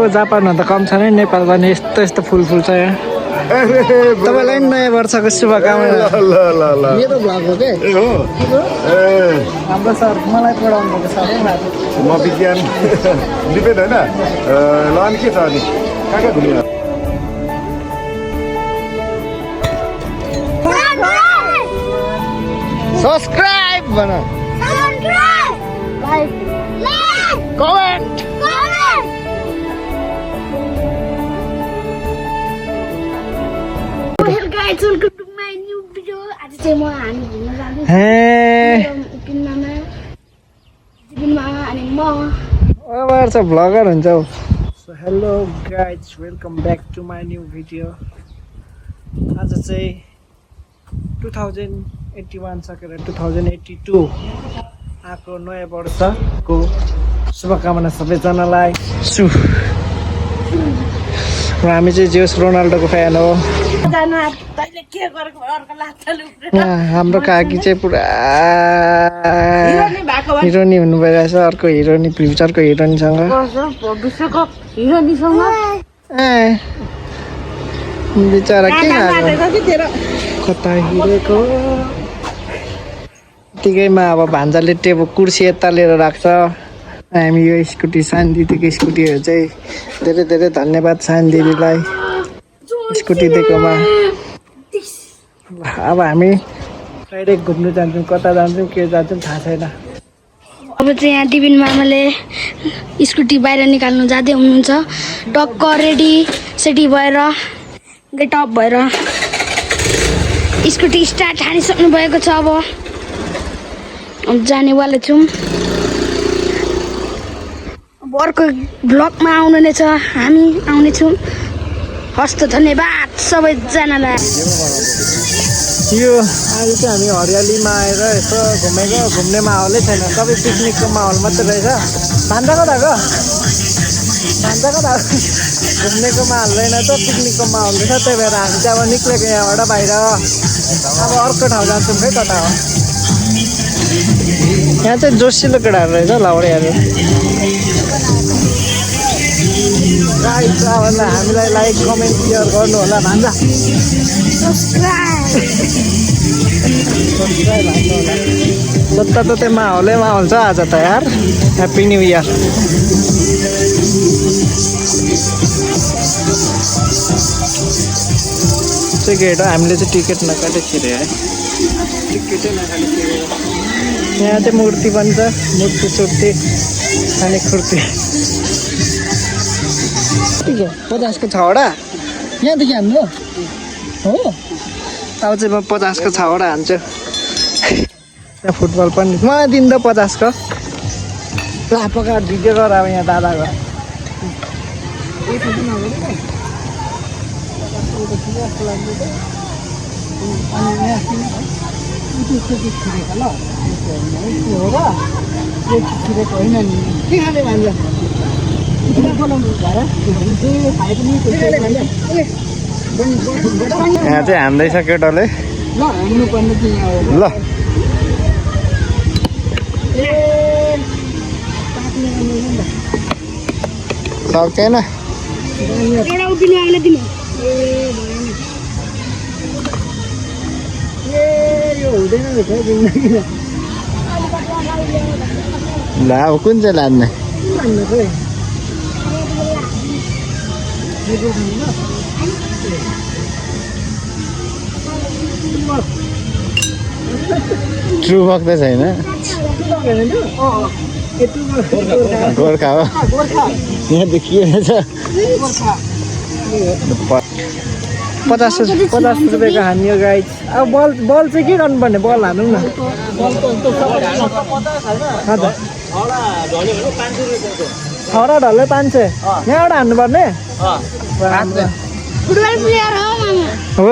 जापानभन्दा कम छ नि नेपालमा नि यस्तो यस्तो फुल छ यहाँ तपाईँलाई पनि नयाँ वर्षको शुभकामना मेरो भ्लग हो के हाम्रो सर मलाई पढाउनु भएको सर म विज्ञान डिपेन्ड होइन ल अनि के छ अनि कहाँ घुम्यो सब्सक्राइब भन कमेन्ट भ्लगर हुन्छ हौ so hello guys welcome back to my new video आज चाहिँ 2081 सकेर 2082 आएको नयाँ वर्षको शुभकामना सबैजनालाई हामी चाहिँ जोस रोनाल्डोको फ्यान हो हाम्रो काकी चाहिँ पुरा हिरोनी हुनु भइरहेछ अर्को हिरोनी फ्युचरको हिरोनीसँग बिचरा के कता हिँडेको यतिकैमा अब भान्जाले टेबल कुर्सी यता लिएर राख्छ हामी यो स्कुटी सानी दिदीको स्कुटीहरू चाहिँ धेरै धेरै धन्यवाद सानी दिदीलाई स्कुटी दिएकोमा अब हामी फ्राइडे घुम्नु जान्छौँ कता जान्छौँ के जान्छौँ थाहा छैन अब चाहिँ यहाँ दिबिन मामाले स्कुटी बाहिर निकाल्नु जाँदै हुनुहुन्छ टक्क रेडी सेडी भएर गेटअप भएर स्कुटी स्टार्ट हानिसक्नु भएको छ अब जानेवाला छौँ अब अर्को भ्लगमा आउनु नै छ हामी आउनेछौँ हस्त धन्यवाद सबैजनालाई यो अहिले चाहिँ हामी हरियालीमा आएर यसो घुम्ने माहौलै छैन सबै पिकनिकको माहौल मात्रै रहेछ भान्जा कता घुम्नेको माहौल रहेन त पिकनिकको माहौल रहेछ त्यही भएर हामी चाहिँ अब निक्लेको यहाँबाट बाहिर अब अर्को ठाउँ जान्छौँ खै कता हो यहाँ चाहिँ जोसिलो केटाहरू रहेछ लाउडेहरू हामीलाई लाइक कमेन्ट सेयर गर्नु होला भान्जा जता माहौलै माहौल छ आज त यार ह्याप्पी न्यू इयर टिकट हो हामीले चाहिँ टिकट नकाटे छिरे है टिकटै नकाटे छिरे यहाँ चाहिँ मूर्ति बन्छ मूर्ति सुर्ती खाने खुर्ती 50 को 6वटा यहाँदेखि हान्नु हो अब चाहिँ म 50 को 6वटा हान्छु त्यहाँ फुटबल पनि मलाई दिँदा 50 को लापका भिडियो गर अब यहाँ दादाको यहाँ चाहिँ हान्दैछ केटाले ल सक्दैन ल अब कुन चाहिँ लाने ट्रु बक्दै छैन गोर्खा हो यहाँ देखिएछ 50 रुपियाँको हान्यो गाइज अब बल चाहिँ के गर्नुपर्ने बल हान्नु न छवटा ढल्लै 500 यहाँबाट हान्नुपर्ने हो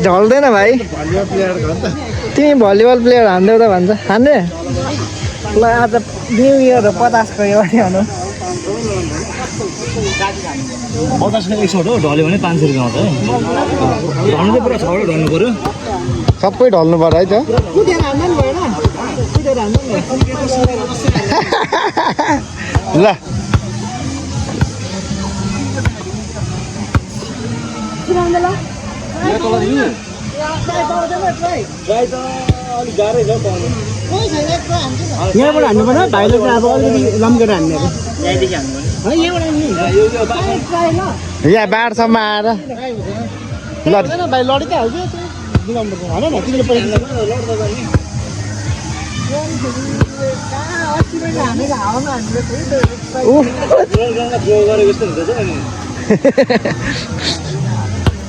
ढल्दैन भाइ तिमी भलिबल प्लेयर हान्देऊ त भन्छ हान्ने ल आज न्यु इयर हो 50 को यो हानु 50 को 100 हो ढल्यो भने 500 रुपैयाँ आउँछ है ढल्नु चाहिँ पुरा 6 ढल्नु पर्यो सबै ढल्नु पर्यो है त ल पुऱ्याउँदै ल ड्राई त अलिक गाह्रै छ पाउनु यहाँबाट हान्नु पर्छ भाइले चाहिँ अब अलिकति लम्केर हान्ने यहाँदेखि हान्नु यहाँ बाढसम्म आएर भाइ लडी त हाल्छ भन न तिमीले पैसा गरेको जस्तो हुँदैछ अनि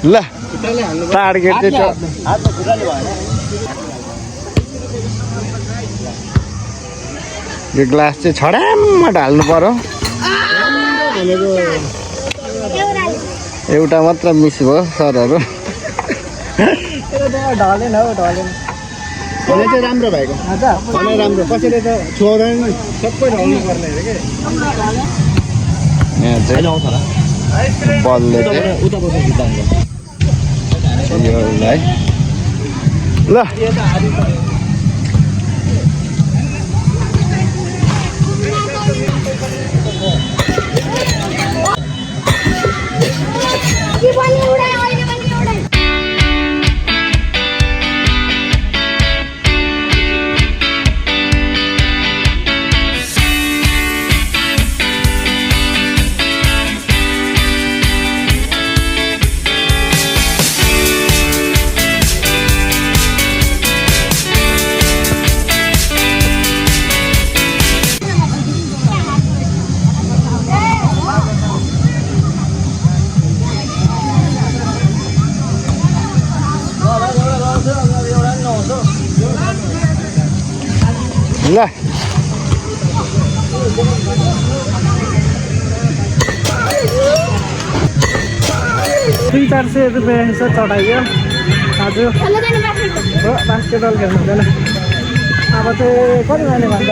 ल टार्गेट चाहिँ हातमा खुट्टाले भएन यो ग्लास चाहिँ छड्याममा ढाल्नु पर्यो एउटा मात्र मिस भयो सरहरू ढलेन हौ ढलेन भने चाहिँ राम्रो भएको भने राम्रो कसैले त छोड्दैन सबै ढल्नु पर्ने अरे के यहाँ चाहिँ आउँछ होला बलले चाहिँ उता बसेर जुत्ता हुन्छ यो है ल ल 300-400 रुपियाँ यसो चढाइयो आज हो बास्केटबल खेल्नु हुँदैन अब चाहिँ कति माने भन्छ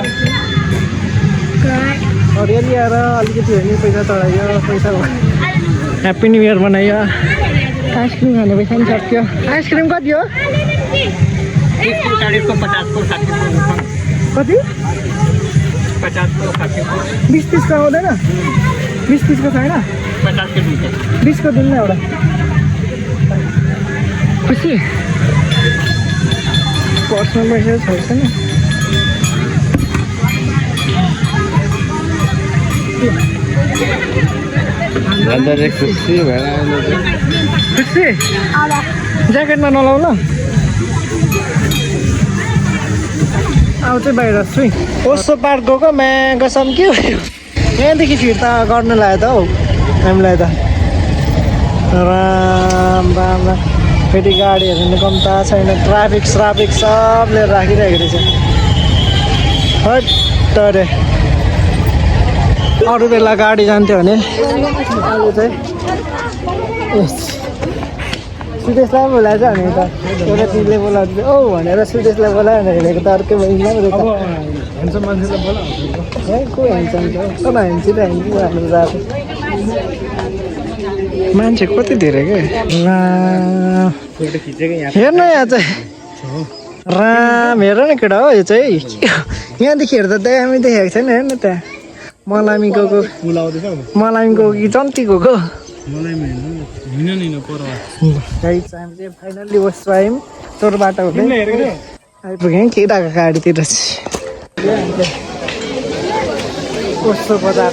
हरियाली आएर अलिकति हेर्ने पैसा चढाइयो पैसा ह्याप्पी न्यु इयर बनाइयो आइसक्रिम खाने पैसा पनि सक्यो आइसक्रिम कति हो कति 20 पिसको आउँदैन 20 पिसको छैन 20 को दिनु एउटा खुसी पर्समा पैसा छैन खुसी खुसी ज्याकेटमा नलाउ ल आउँछ बाहिर छु ओसो पार्क गएको म्याङ कसम के भयो यहाँदेखि फिर्ता गर्नु लाग्यो त हौ हामीलाई त राम राम राम फेरि गाडीहरू नि कम्ता छैन ट्राफिक सब लिएर राखिरहेको रहेछ हट अरे अरू बेला गाडी जान्थ्यो भने अहिले चाहिँ सुदेशलाई बोलाएछ भने त एउटा तिमीले बोलाउँछ औ भनेर सुदेशलाई बोलायो भने हेरेको त अर्कै भइन्छ ह्यान्डसम मान्छेलाई बोला है को ह्यान्डसम छ तर ह्यान्सी त ह्यान्सी हाम्रो जात मान्छे कति धेरै के हेर्न यहाँ चाहिँ राम हेर न केटा हो यो चाहिँ यहाँदेखि हेर्दा दामी देखेको छैन हेर्न त्यहाँ मलामी गएको कि जन्ती गएको हामी चाहिँ फाइनल्ली बस्छु आयौँ तोर बाटो हुँदै आइपुग्यौँ केटाको गाडीतिर कस्तो बजार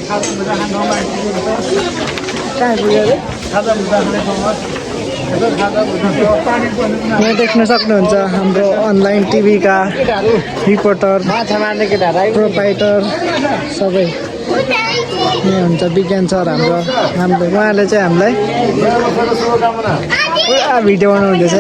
कहाँ आइपुग्यो यहाँ देख्न सक्नुहुन्छ हाम्रो अनलाइन टिभीका रिपोर्टर प्रोपाइटर सबै यहाँ हुन्छ विज्ञान सर हाम्रो उहाँले चाहिँ हामीलाई भिडियो बनाउनु हुँदैछ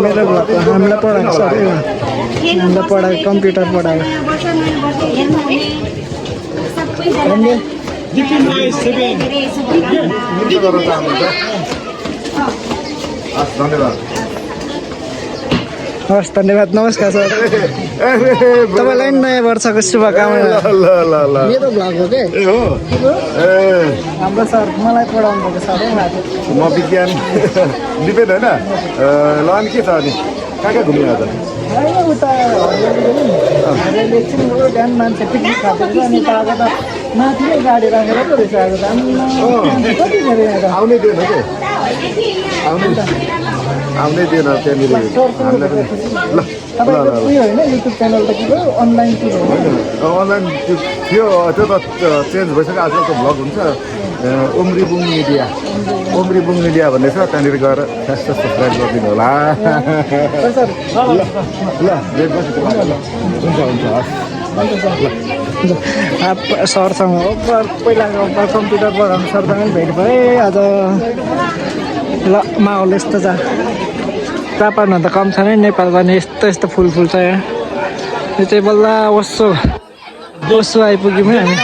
मेरो हामीलाई पढाएको सर हामीलाई पढाएको कम्प्युटर पढाएको धन्यवाद हस् धन्यवाद नमस्कार सर तपाईँलाई पनि नयाँ वर्षको शुभकामना ल ल ल मेरो भ्लग हो के ए हो ए हाम्रो सर मलाई पढाउनु भएको सर म विज्ञान डिपेन्ड होइन ल अनि के छ अनि कहाँ घुम्यो आज उता हरियाली एकछिन गयो बिहान मान्छे पिकनिक खाँदैछ अनि आएको त माथि नै गाडी राखेर पो रहेछ आएको त कति धेरै यहाँ त आउनै दिएन के आउनै दिएन त्यहाँनिर हामीलाई पनि ल तपाईँको उयो होइन युट्युब च्यानल त के भयो अनलाइन के हो अनलाइन थियो त्यो त चेन्ज भइसक्यो आजकलको भ्लग हुन्छ उम्रीबुङ मिडिया भन्ने छ त्यहाँनिर गएर सब्सक्राइब गरिदिनु होला सर ल रेट बसेको हुन्छ हस् सरसँग हो पहिलाको कम्प्युटर पढाउनु सरसँग पनि भेट भएँ आज ल माहौल यस्तो छ जापानभन्दा कम छ नि नेपाल भने यस्तो फुल छ यहाँ यो चाहिँ बल्ल ओसो आइपुग्यौँ है हामी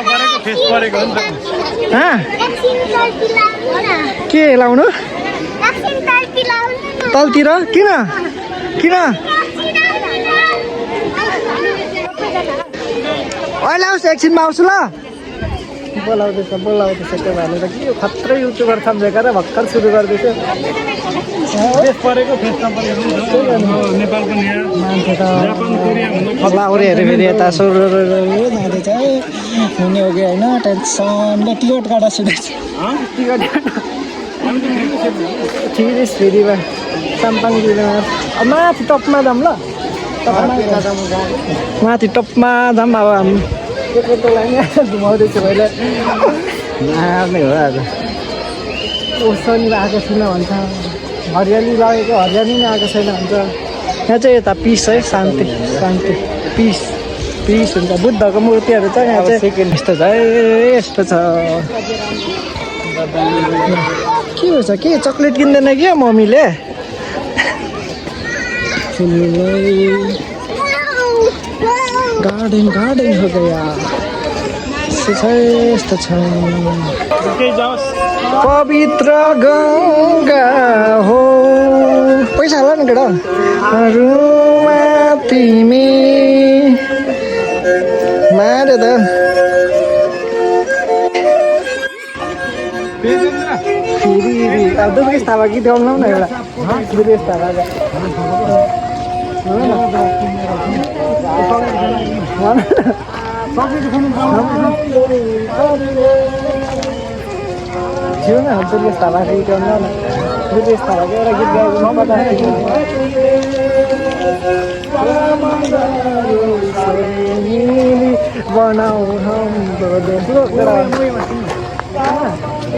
के लाउनु तलतिर किन अहिले आउँछ एकछिनमा आउँछु ल बोलाउँदैछ त्यो भनेर कि यो खत्रै युट्युबर सम्झेका र भर्खर सुरु गर्दैछ मान्छे त लाउरेहरू फेरि यता सुरु जाँदैछ हुने हो कि होइन टेन्सनले टिकट काटा सुनेछ ठिकै फेरिमा साम्पाङ माथि टपमा जाऊँ ल माथि टपमा जाऊँ अब हामी टोटोलाई घुमाउँदैछु मैले मार्ने हो आज ओसनी आएको छैन भन्छ हरियाली लागेको हरियाली नै आएको छैन भन्छ यहाँ चाहिँ यता पिस है शान्ति पिस हुन्छ बुद्धको मूर्तिहरू छ यहाँ चाहिँ यस्तो छ यस्तो छ के हुन्छ के चक्लेट किन्दैन कि मम्मीले गार्डन हो गया यस्तो छ पवित्र गङ्गा हो पैसा हाल न केटा तिमी मारे त फेरि अब दुर्गेश थापा गीत गाउनु न एउटा दुर्गेश थापा थियो न दुर्गेश थापाको गीत गाउनु न दुर्गेश थापाको एउटा गीत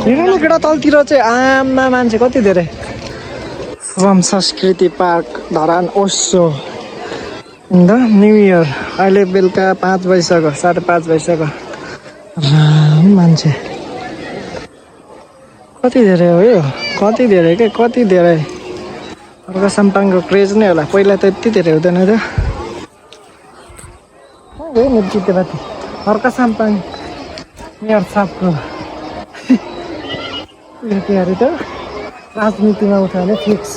हेर्नु न केटा तलतिर चाहिँ आममा मान्छे कति धेरै श्रम संस्कृति park Dharan Osho the new year अहिले बेलुका 5 बजिसक्यो 5:30 बजिसक्यो मान्छे कति धेरै हो यो कति धेरै अर्को साम्पाङको क्रेज नै होला पहिला त यति धेरै हुँदैन थियो जितेपाती अर्को साम्पाङ मेयर साहबको उयो के अरे त राजनीतिमा उठ्यो भने फिक्स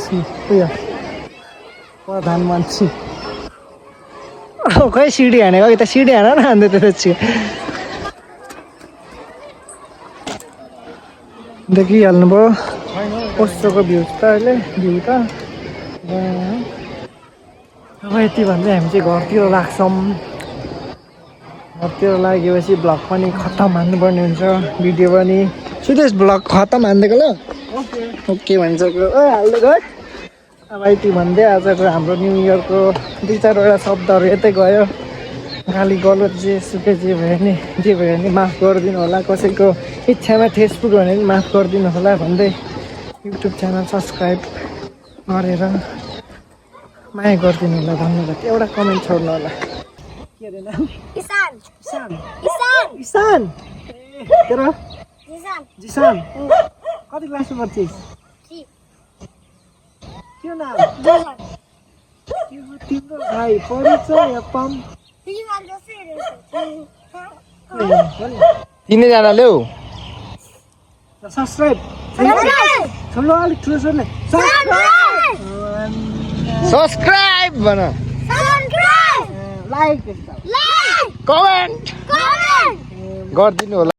उयो प्रधानमन्त्री खै सिडी हानेको कि त सिडी हान न अन्त त्यो देखिहाल्नुभयो कस्तोको भ्यू त अहिले भ्यू त अब यति भन्दै हामी चाहिँ घरतिर लाग्छौँ घरतिर लागेपछि भ्लग पनि खतम हान्नुपर्ने हुन्छ भिडियो पनि सुदेश भ्लग खतम हानिदिएको ल ओके भनिसक्यो हालिदिएको है अब यति भन्दै आजको हाम्रो न्यु इयरको 2-4वटा शब्दहरू यतै गयो गाली गलत जेसुकै जे भयो नि माफ गरिदिनु होला कसैको इच्छामा ठेस पुग्यो भने पनि माफ गरिदिनु होला भन्दै युट्युब च्यानल सब्सक्राइब गरेर माया गरिदिनु होला धन्यवाद एउटा कमेन्ट छोड्नु होला के अरे नाम इसान तेरो जिसान कति क्लासमा पढ्छिस् के नाम तिम्रो भाइ पढ्छ या पम तिनैजनाले हौ सब्सक्राइब ठुलो अलिक ठुलो छोड्ने सब्सक्राइब भन लाइक कमेन्ट गरिदिनु होला